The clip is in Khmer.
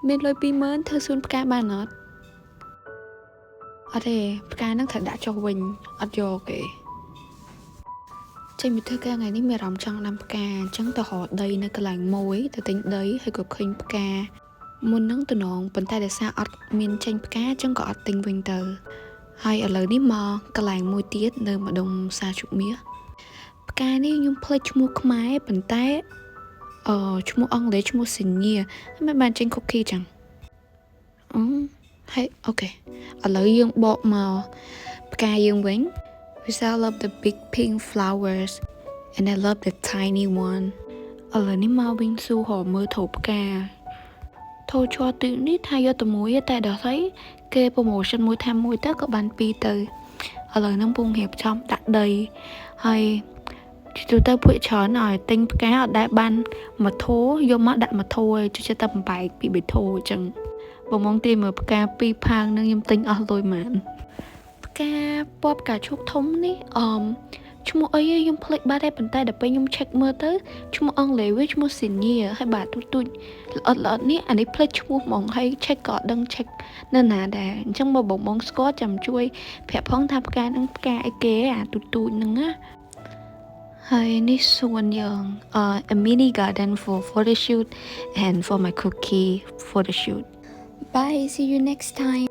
មានលុយ20000ធ្វើសួនផ្កាបានអត់អត់ទេផ្កាហ្នឹងត្រូវដាក់ចុះវិញអត់យកទេចេញពីធ្វើការថ្ងៃនេះមានអារម្មណ៍ចង់ដាំផ្កាអញ្ចឹងទៅរកដីនៅកន្លែងមួយទៅទិញដីហើយក៏ឃើញផ្កាមុនហ្នឹងតំណងប៉ុន្តែដោយសារអត់មានចេញផ្កាអញ្ចឹងក៏អត់ទិញវិញទៅហើយឥឡូវនេះមកកន្លែងមួយទៀតនៅម្ដុំសាជុមាសផ្កានេះខ្ញុំភ្លេចឈ្មោះខ្មែរប៉ុន្តែឈ្មោះអង់គ្លេសឈ្មោះសេនីហើយមិនបានចេញខូគីចឹងហើយអូខេឥឡូវយើងបកមកផ្កាយើងវិញ because I love the big pink flowers and I love the tiny one ឥឡូវនេះមកវិញស៊ូហៅមើលថោផ្កាថោឈរទីនេះថាយកតែមួយតែដល់ស្អីគេ promotion មួយថាមួយទៅក៏បាន2ទៅឥឡូវហ្នឹងពងរៀបចំដាក់ដីហើយទូទៅពួកច្រើនឲ្យទិញផ្កាអត់ដែលបានមកធោយកមកដាក់មកធោឲ្យជួយតែបំបែកពីបេធោអញ្ចឹងបងទីមើលផ្កា2ផាងនឹងខ្ញុំទិញអស់លុយម៉ានផ្កាពណ៌ផ្កាឈូកធំនេះឈ្មោះអីខ្ញុំភ្លេចបាត់ហើយប៉ុន្តែដល់ពេលខ្ញុំ check មើលទៅឈ្មោះអង់គ្លេសវាឈ្មោះ Senior ហើយបាទទូចល្អិតនេះអានេះភ្លេចឈ្មោះហ្មងហើយ check ក៏អត់ដឹង check នៅណាដែរអញ្ចឹងបើបងស្គាល់ចាំជួយប្រាប់ផងថាផ្កាហ្នឹងផ្កាអីគេអាទូចហ្នឹងណាហើយនេះសួនយើង a mini garden for photo shoot and for my cookie photo shoot bye see you next time